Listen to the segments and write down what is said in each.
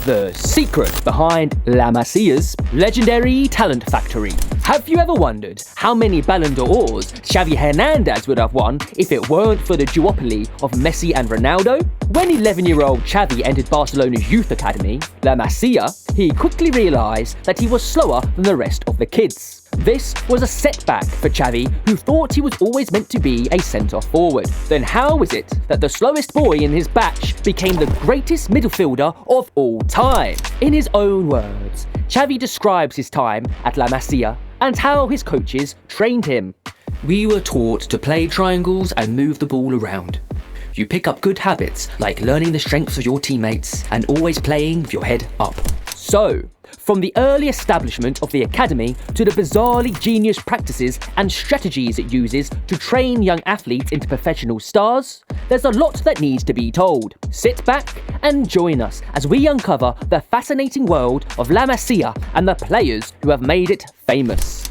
the secret behind La Masia's legendary talent factory. Have you ever wondered how many Ballon d'Ors Xavi Hernandez would have won if it weren't for the duopoly of Messi and Ronaldo? When 11-year-old Xavi entered Barcelona's youth academy, La Masia, he quickly realised that he was slower than the rest of the kids. This was a setback for Xavi, who thought he was always meant to be a centre-forward. Then how is it that the slowest boy in his batch became the greatest midfielder of all time? In his own words, Xavi describes his time at La Masia and how his coaches trained him. We were taught to play triangles and move the ball around. You pick up good habits like learning the strengths of your teammates and always playing with your head up. So, from the early establishment of the academy to the bizarrely genius practices and strategies it uses to train young athletes into professional stars, there's a lot that needs to be told. Sit back and join us as we uncover the fascinating world of La Masia and the players who have made it famous.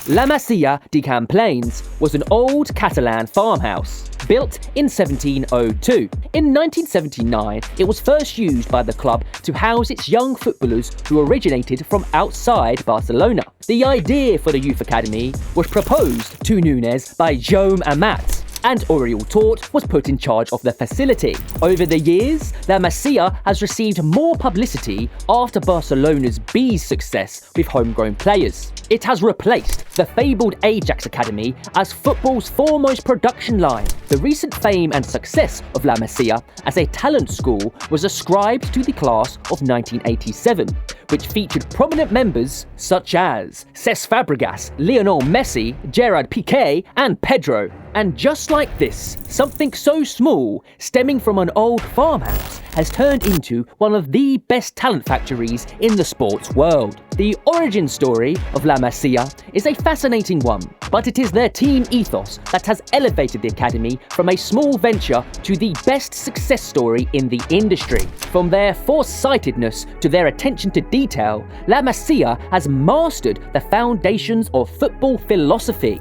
La Masia de Camplains was an old Catalan farmhouse, built in 1702. In 1979, it was first used by the club to house its young footballers who originated from outside Barcelona. The idea for the youth academy was proposed to Núñez by Jaume Amat, and Oriol Tort was put in charge of the facility. Over the years, La Masia has received more publicity after Barcelona's B's success with homegrown players. It has replaced the fabled Ajax Academy as football's foremost production line. The recent fame and success of La Masia as a talent school was ascribed to the class of 1987, which featured prominent members such as Cesc Fabregas, Lionel Messi, Gerard Piqué, and Pedro. And just like this, something so small, stemming from an old farmhouse, has turned into one of the best talent factories in the sports world. The origin story of La Masia is a fascinating one, but it is their team ethos that has elevated the academy from a small venture to the best success story in the industry. From their foresightedness to their attention to detail, La Masia has mastered the foundations of football philosophy.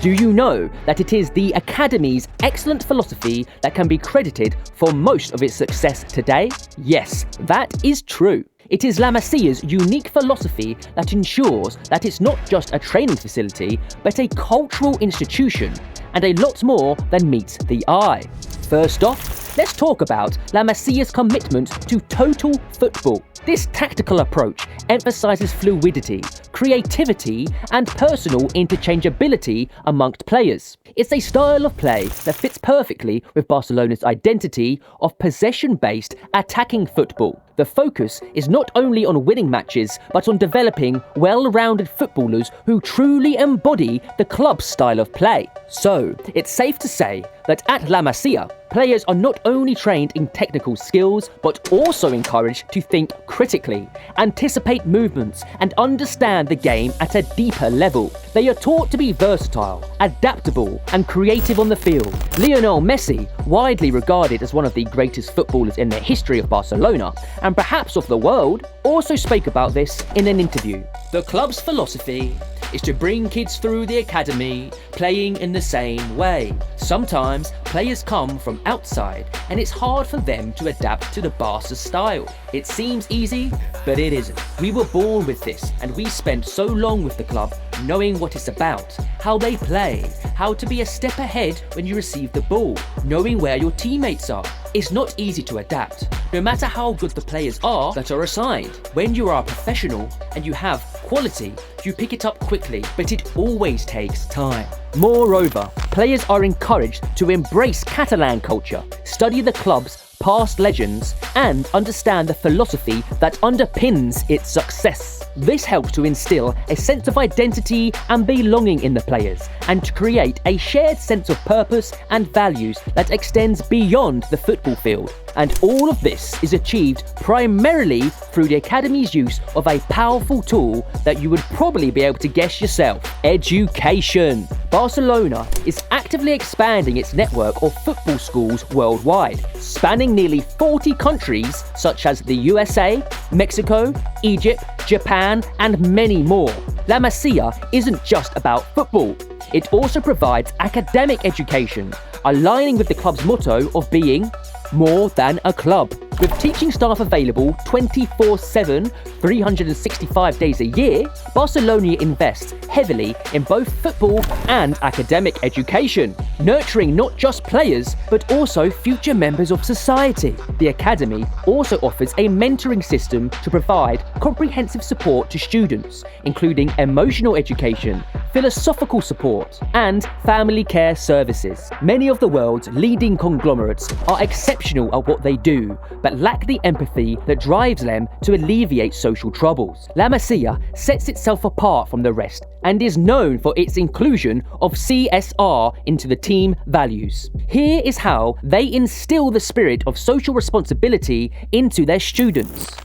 Do you know that it is the Academy's excellent philosophy that can be credited for most of its success today? Yes, that is true. It is La Masia's unique philosophy that ensures that it's not just a training facility, but a cultural institution, and a lot more than meets the eye. First off, let's talk about La Masia's commitment to total football. This tactical approach emphasises fluidity, creativity, and personal interchangeability amongst players. It's a style of play that fits perfectly with Barcelona's identity of possession-based attacking football. The focus is not only on winning matches, but on developing well-rounded footballers who truly embody the club's style of play. So, it's safe to say that at La Masia, players are not only trained in technical skills, but also encouraged to think critically, anticipate movements, and understand the game at a deeper level. They are taught to be versatile, adaptable, and creative on the field. Lionel Messi, widely regarded as one of the greatest footballers in the history of Barcelona, and perhaps of the world, also spoke about this in an interview. The club's philosophy is to bring kids through the academy playing in the same way. Sometimes players come from outside and it's hard for them to adapt to the Barca style. It seems easy, but it isn't. We were born with this and we spent so long with the club knowing what it's about, how they play, how to be a step ahead when you receive the ball, knowing where your teammates are. It's not easy to adapt, no matter how good the players are that are assigned. When you are a professional and you have quality, you pick it up quickly, but it always takes time. Moreover, players are encouraged to embrace Catalan culture, study the club's past legends, and understand the philosophy that underpins its success. This helps to instill a sense of identity and belonging in the players, and to create a shared sense of purpose and values that extends beyond the football field. And all of this is achieved primarily through the Academy's use of a powerful tool that you would probably be able to guess yourself: education. Barcelona is actively expanding its network of football schools worldwide, spanning nearly 40 countries such as the USA, Mexico, Egypt, Japan, and many more. La Masia isn't just about football. It also provides academic education, aligning with the club's motto of being more than a club. With teaching staff available 24/7, 365 days a year, Barcelona invests heavily in both football and academic education, nurturing not just players but also future members of society. The academy also offers a mentoring system to provide comprehensive support to students, including emotional education, philosophical support, and family care services. Many of the world's leading conglomerates are exceptional at what they do, but lack the empathy that drives them to alleviate social troubles. La Masia sets itself apart from the rest and is known for its inclusion of CSR into the team values. Here is how they instill the spirit of social responsibility into their students.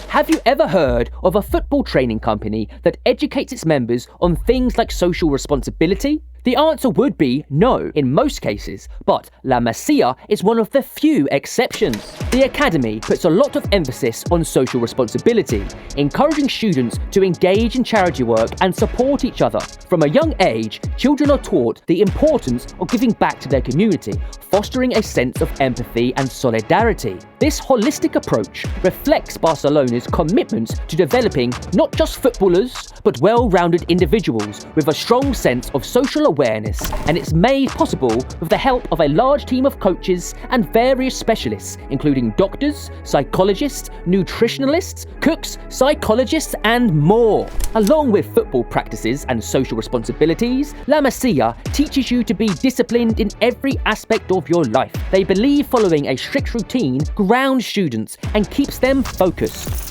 Have you ever heard of a football training company that educates its members on things like social responsibility? The answer would be no in most cases, but La Masia is one of the few exceptions. The academy puts a lot of emphasis on social responsibility, encouraging students to engage in charity work and support each other. From a young age, children are taught the importance of giving back to their community, fostering a sense of empathy and solidarity. This holistic approach reflects Barcelona's commitment to developing not just footballers, but well-rounded individuals with a strong sense of social awareness, and it's made possible with the help of a large team of coaches and various specialists, including doctors, psychologists, nutritionalists, cooks, psychologists, and more. Along with football practices and social responsibilities, La Masia teaches you to be disciplined in every aspect of your life. They believe following a strict routine grounds students and keeps them focused.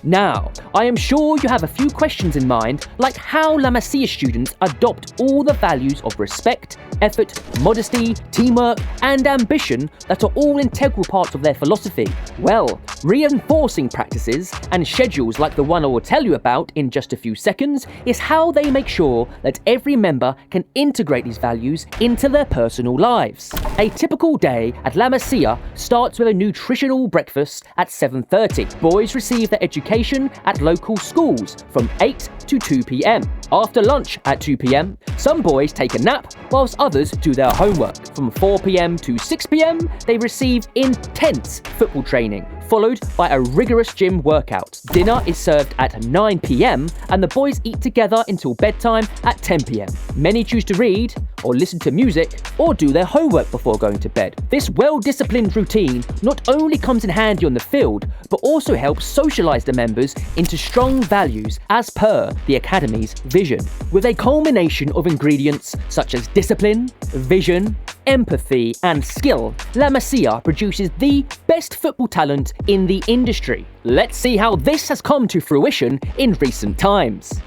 Now, I am sure you have a few questions in mind, like how La Masia students adopt all the values of respect, effort, modesty, teamwork, and ambition that are all integral parts of their philosophy. Well, reinforcing practices and schedules like the one I will tell you about in just a few seconds is how they make sure that every member can integrate these values into their personal lives. A typical day at La Masia starts with a nutritional breakfast at 7:30. Boys receive their education at local schools from 8 to 2 p.m. After lunch at 2 p.m, some boys take a nap whilst others do their homework. From 4 p.m. to 6 p.m, they receive intense football training, followed by a rigorous gym workout. Dinner is served at 9 p.m, and the boys eat together until bedtime at 10 p.m. Many choose to read, or listen to music, or do their homework before going to bed. This well-disciplined routine not only comes in handy on the field, but also helps socialise the members into strong values as per the academy's vision. With a culmination of ingredients such as discipline, vision, empathy, and skill, La Masia produces the best football talent in the industry. Let's see how this has come to fruition in recent times.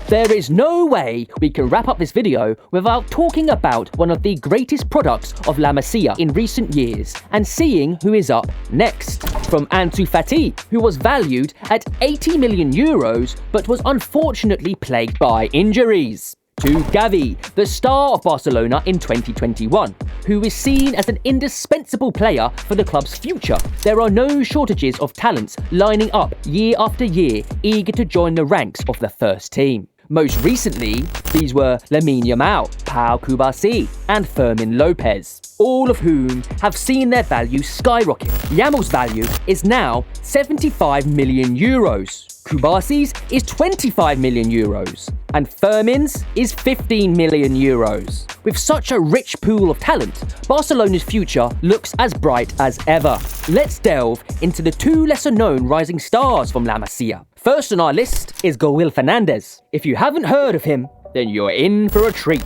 There is no way we can wrap up this video without talking about one of the greatest products of La Masia in recent years and seeing who is up next. From Ansu Fati, who was valued at 80 million euros but was unfortunately plagued by injuries, to Gavi, the star of Barcelona in 2021, who is seen as an indispensable player for the club's future. There are no shortages of talents lining up year after year, eager to join the ranks of the first team. Most recently, these were Lamine Yamal, Pau Kubasi, and Fermin Lopez, all of whom have seen their value skyrocket. Yamal's value is now 75 million euros. Kubasi's is 25 million euros, and Fermin's is 15 million euros. With such a rich pool of talent, Barcelona's future looks as bright as ever. Let's delve into the two lesser-known rising stars from La Masia. First on our list is Gaul Fernandez. If you haven't heard of him, then you're in for a treat.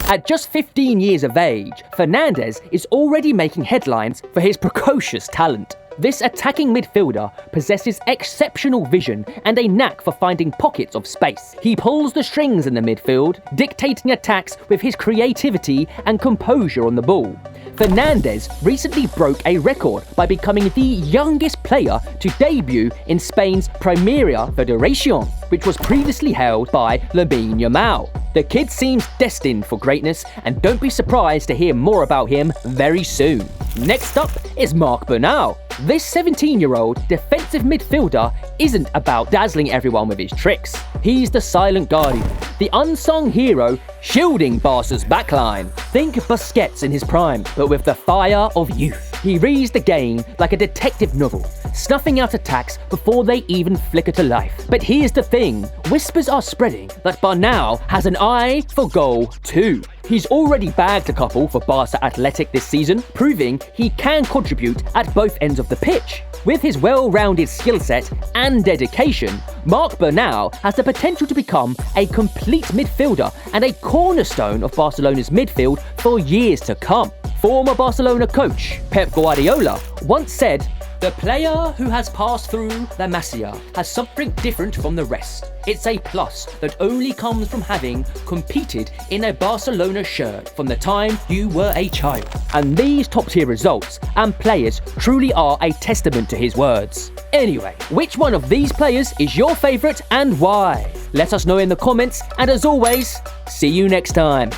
At just 15 years of age, Fernandez is already making headlines for his precocious talent. This attacking midfielder possesses exceptional vision and a knack for finding pockets of space. He pulls the strings in the midfield, dictating attacks with his creativity and composure on the ball. Fernandez recently broke a record by becoming the youngest player to debut in Spain's Primera Federación, which was previously held by Lamine Yamal. The kid seems destined for greatness, and don't be surprised to hear more about him very soon. Next up is Marc Bernal. This 17-year-old defensive midfielder isn't about dazzling everyone with his tricks. He's the silent guardian, the unsung hero shielding Barca's backline. Think Busquets in his prime, but with the fire of youth. He reads the game like a detective novel, snuffing out attacks before they even flicker to life. But here's the thing, whispers are spreading that Bernal has an eye for goal too. He's already bagged a couple for Barca Athletic this season, proving he can contribute at both ends of the pitch. With his well-rounded skill set and dedication, Marc Bernal has the potential to become a complete midfielder and a cornerstone of Barcelona's midfield for years to come. Former Barcelona coach Pep Guardiola once said, "The player who has passed through La Masia has something different from the rest. It's a plus that only comes from having competed in a Barcelona shirt from the time you were a child." And these top-tier results and players truly are a testament to his words. Anyway, which one of these players is your favourite and why? Let us know in the comments, and as always, see you next time.